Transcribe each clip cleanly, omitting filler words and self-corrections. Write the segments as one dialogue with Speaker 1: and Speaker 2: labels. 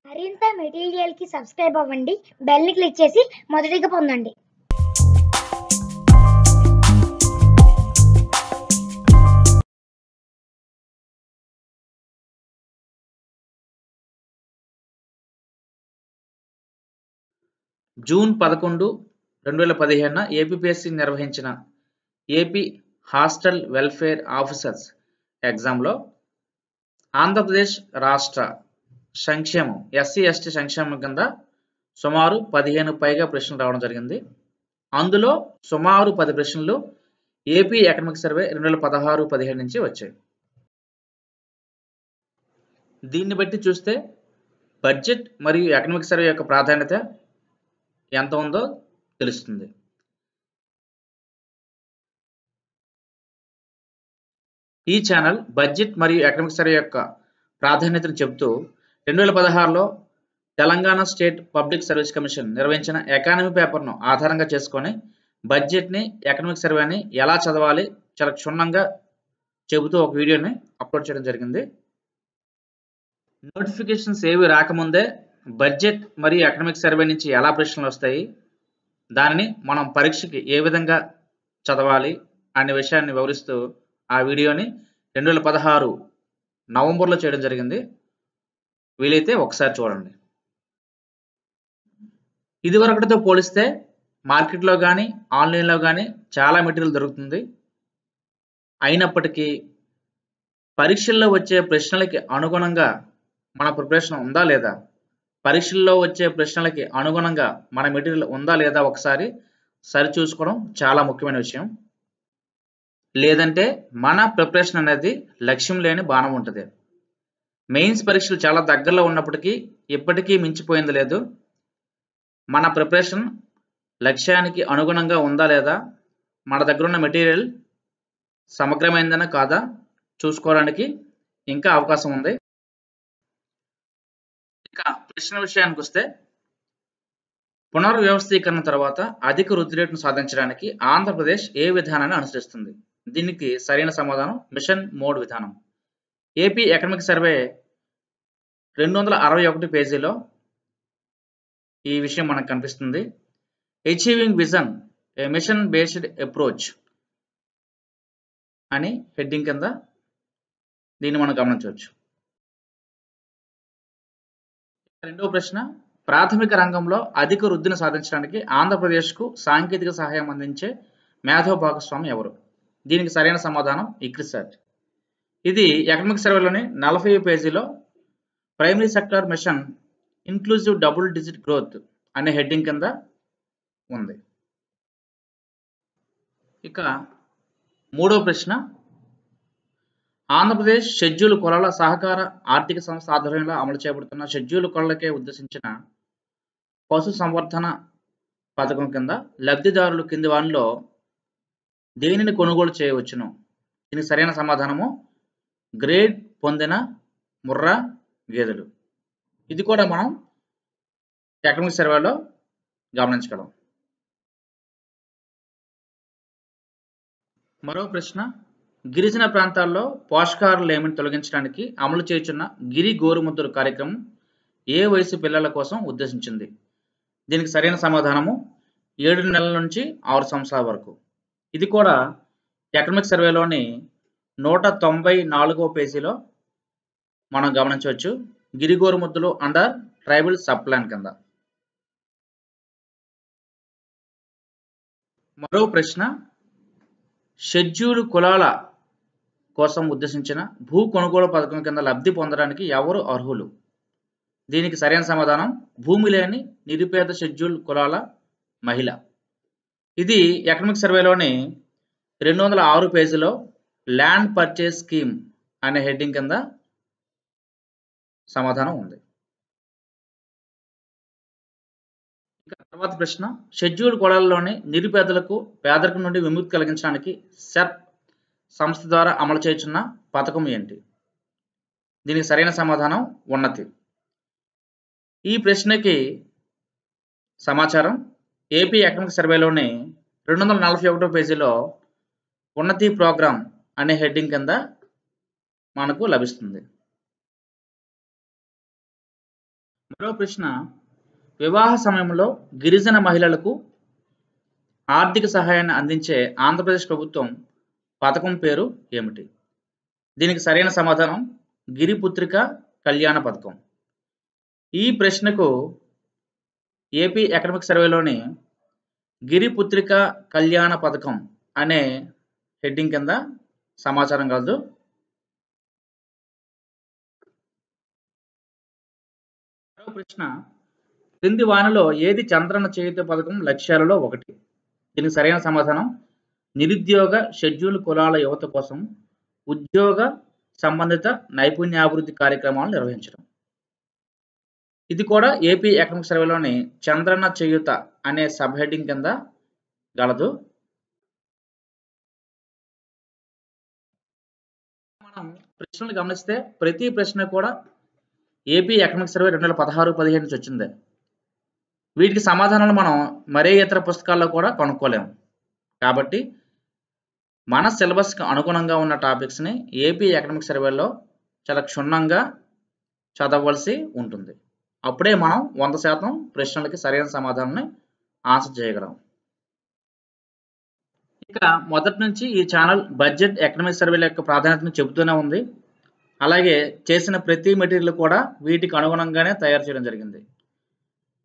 Speaker 1: మరింత మెటీరియల్కి సబ్స్క్రైబ్ అవ్వండి, బెల్ని క్లిక్ చేసి మొదటిగా పొందండి.
Speaker 2: జూన్ 11, 2015 ఏపీపీఎస్సీ నిర్వహించిన ఏపీ హాస్టల్ వెల్ఫేర్ ఆఫీసర్స్ ఎగ్జామ్లో ఆంధ్రప్రదేశ్ రాష్ట్ర సంక్షేమం ఎస్సీ ఎస్టీ సంక్షేమం కింద సుమారు 15 పైగా ప్రశ్నలు రావడం జరిగింది. అందులో సుమారు 10 ప్రశ్నలు ఏపీ ఎకనామిక్ సర్వే 2016-17 నుంచి వచ్చాయి. దీన్ని బట్టి చూస్తే బడ్జెట్ మరియు ఎకనామిక్ సర్వే యొక్క ప్రాధాన్యత ఎంత ఉందో తెలుస్తుంది. ఈ ఛానల్ బడ్జెట్ మరియు ఎకనామిక్ సర్వే యొక్క ప్రాధాన్యతను చెబుతూ 2016లో Telangana state public service commission నిర్వహించిన ఎకానమీ పేపర్ను ఆధారంగా చేసుకొని బడ్జెట్ని ఎకనామిక్ సర్వేని ఎలా చదవాలి చాలా క్షుణ్ణంగా చెబుతూ ఒక వీడియోని అప్లోడ్ చేయడం జరిగింది. నోటిఫికేషన్స్ ఏవి రాకముందే బడ్జెట్ మరియు ఎకనామిక్ సర్వే నుంచి ఎలా ప్రశ్నలు వస్తాయి, దానిని మనం పరీక్షకి ఏ విధంగా చదవాలి అనే విషయాన్ని వివరిస్తూ ఆ వీడియోని 2016 నవంబర్లో చేయడం జరిగింది. వీలైతే ఒకసారి చూడండి. ఇదివరకటితో పోలిస్తే మార్కెట్లో కానీ ఆన్లైన్లో కానీ చాలా మెటీరియల్ దొరుకుతుంది. అయినప్పటికీ పరీక్షల్లో వచ్చే ప్రశ్నలకి అనుగుణంగా మన ప్రిపరేషన్ ఉందా లేదా, పరీక్షల్లో వచ్చే ప్రశ్నలకి అనుగుణంగా మన మెటీరియల్ ఉందా లేదా ఒకసారి సరిచూసుకోవడం చాలా ముఖ్యమైన విషయం. లేదంటే మన ప్రిపరేషన్ అనేది లక్ష్యం లేని బాణం ఉంటుంది. మెయిన్స్ పరీక్షలు చాలా దగ్గరలో ఉన్నప్పటికీ ఇప్పటికీ మించిపోయింది లేదు. మన ప్రిపరేషన్ లక్ష్యానికి అనుగుణంగా ఉందా లేదా, మన దగ్గర ఉన్న మెటీరియల్ సమగ్రమైందనా కాదా చూసుకోవడానికి ఇంకా అవకాశం ఉంది. ఇక ప్రశ్న విషయానికి వస్తే, పునర్వ్యవస్థీకరణ తర్వాత అధిక వృద్ధి రేటును సాధించడానికి ఆంధ్రప్రదేశ్ ఏ విధానాన్ని అనుసరిస్తుంది? దీనికి సరైన సమాధానం మిషన్ మోడ్ విధానం. ఏపీ ఎకనామిక్ సర్వే 261 పేజీలో ఈ విషయం మనకు కనిపిస్తుంది. అచీవింగ్ విజన్ ఏ మిషన్ బేస్డ్ అప్రోచ్ అని హెడ్డింగ్ కింద దీన్ని మనం గమనించవచ్చు. రెండవ ప్రశ్న, ప్రాథమిక రంగంలో అధిక వృద్ధిని సాధించడానికి ఆంధ్రప్రదేశ్కు సాంకేతిక సహాయం అందించే మేధో భాగస్వామి ఎవరు? దీనికి సరైన సమాధానం ఇక్రిసాట్. ఇది ఎకనామిక్ సర్వేలోని 40వ పేజీలో primary sector mission inclusive double digit growth అనే హెడ్డింగ్ కింద ఉంది. ఇక మూడవ ప్రశ్న, ఆంధ్రప్రదేశ్ షెడ్యూల్ కులాల సహకార ఆర్థిక సంస్థ ఆధ్వర్యంలో అమలు చేయబడుతున్న షెడ్యూల్ కులాలకే ఉద్దేశించిన పశు సంవర్ధన పథకం కింద లబ్ధిదారులు కింది వానిలో దేనిని కొనుగోలు చేయవచ్చును? దీనికి సరైన సమాధానము గ్రేడ్ పొందిన ముర్రా గేదెలు. ఇది కూడా మనం ఎకనామిక్ సర్వేలో గమనించగలం. మరో ప్రశ్న, గిరిజన ప్రాంతాల్లో పోషకాహార లేమిని తొలగించడానికి అమలు చేయుచున్న గిరి గోరుముద్దలు కార్యక్రమం ఏ వయసు పిల్లల కోసం ఉద్దేశించింది? దీనికి సరైన సమాధానము 7 నెలల నుంచి 6 సంవత్సరాల వరకు. ఇది కూడా ఎకనామిక్ సర్వేలోని 194వ పేజీలో మనం గమనించవచ్చు. గిరి గోరుముద్దలు అండర్ ట్రైబల్ సబ్ ప్లాన్ కింద. మరో ప్రశ్న, షెడ్యూల్ కులాల కోసం ఉద్దేశించిన భూ కొనుగోలు పథకం కింద లబ్ధి పొందడానికి ఎవరు అర్హులు? దీనికి సరైన సమాధానం భూమి లేని నిరుపేద షెడ్యూల్ కులాల మహిళ. ఇది ఎకనామిక్ సర్వేలోని 206 పేజీలో ల్యాండ్ పర్చేస్ స్కీమ్ అనే హెడ్డింగ్ కింద సమాధానం ఉంది. ఇక తర్వాత ప్రశ్న, షెడ్యూల్ కులాలలోని నిరుపేదలకు పేదరికం నుండి విముక్తి కలిగించడానికి సెర్ప్ సంస్థ ద్వారా అమలు చేయుచున్న పథకం ఏంటి? దీనికి సరైన సమాధానం ఉన్నతి. ఈ ప్రశ్నకి సమాచారం ఏపీ ఎకనామిక్ సర్వేలోని 241వ పేజీలో ఉన్నతి ప్రోగ్రామ్ అనే హెడ్డింగ్ కింద మనకు లభిస్తుంది. మరో ప్రశ్న, వివాహ సమయంలో గిరిజన మహిళలకు ఆర్థిక సహాయాన్ని అందించే ఆంధ్రప్రదేశ్ ప్రభుత్వం పథకం పేరు ఏమిటి? దీనికి సరైన సమాధానం గిరిపుత్రిక కళ్యాణ పథకం. ఈ ప్రశ్నకు ఏపీ ఎకనామిక్ సర్వేలోని గిరిపుత్రిక కళ్యాణ పథకం అనే హెడ్డింగ్ కింద సమాచారం కలదు. మరో ప్రశ్న, క్రింది వానిలో ఏది చంద్రన్న చేయూత పథకం లక్ష్యాలలో ఒకటి? దీనికి సరైన సమాధానం నిరుద్యోగ షెడ్యూల్ కులాల యువత కోసం ఉద్యోగ సంబంధిత నైపుణ్యాభివృద్ధి కార్యక్రమాలు నిర్వహించడం. ఇది కూడా ఏపీ ఎకనామిక్ సర్వేలోని చంద్రన్న చేయూత అనే సబ్ హెడ్డింగ్ కింద గలదు. మనం ప్రశ్నలు గమనిస్తే ప్రతి ప్రశ్న కూడా ఏపీ ఎకనామిక్ సర్వే 2016-17 నుంచి వచ్చిందే. వీటికి సమాధానాలు మనం మరే ఇతర పుస్తకాల్లో కూడా కనుక్కోలేము. కాబట్టి మన సిలబస్కి అనుగుణంగా ఉన్న టాపిక్స్ని ఏపీ ఎకనామిక్ సర్వేలో చాలా క్షుణ్ణంగా చదవవలసి ఉంటుంది. అప్పుడే మనం 100% ప్రశ్నలకి సరైన సమాధానాన్ని ఆన్సర్ చేయగలం. ఇక మొదటి నుంచి ఈ ఛానల్ బడ్జెట్ ఎకనామిక్ సర్వేల యొక్క ప్రాధాన్యతను చెబుతూనే ఉంది. అలాగే చేసిన ప్రతి మెటీరియల్ కూడా వీటికి అనుగుణంగానే తయారు చేయడం జరిగింది.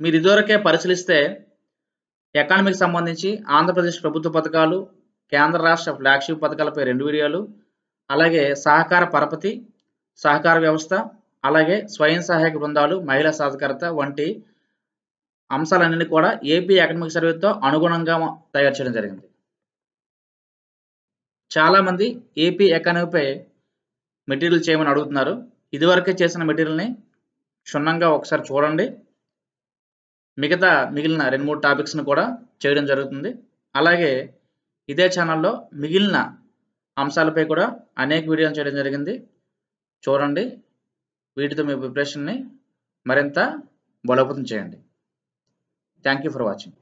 Speaker 2: మీరు ఇదివరకే పరిశీలిస్తే ఎకానమీకి సంబంధించి ఆంధ్రప్రదేశ్ ప్రభుత్వ పథకాలు, కేంద్ర రాష్ట్ర ఫ్లాగ్షిప్ పథకాలపై 2 వీడియోలు, అలాగే సహకార పరపతి, సహకార వ్యవస్థ, అలాగే స్వయం సహాయక బృందాలు, మహిళా సాధికారత వంటి అంశాలన్నీ కూడా ఏపీ ఎకనామిక్ సర్వేతో అనుగుణంగా తయారు చేయడం జరిగింది. చాలామంది ఏపీ ఎకానమీపై మెటీరియల్ చేయమని అడుగుతున్నారు. ఇదివరకే చేసిన మెటీరియల్ని క్షుణ్ణంగా ఒకసారి చూడండి. మిగిలిన 2-3 టాపిక్స్ని కూడా చేయడం జరుగుతుంది. అలాగే ఇదే ఛానల్లో మిగిలిన అంశాలపై కూడా అనేక వీడియోలు చేయడం జరిగింది. చూడండి. వీటితో మీ ప్రిపరేషన్ని మరింత బలోపేతం చేయండి. Thank you for watching.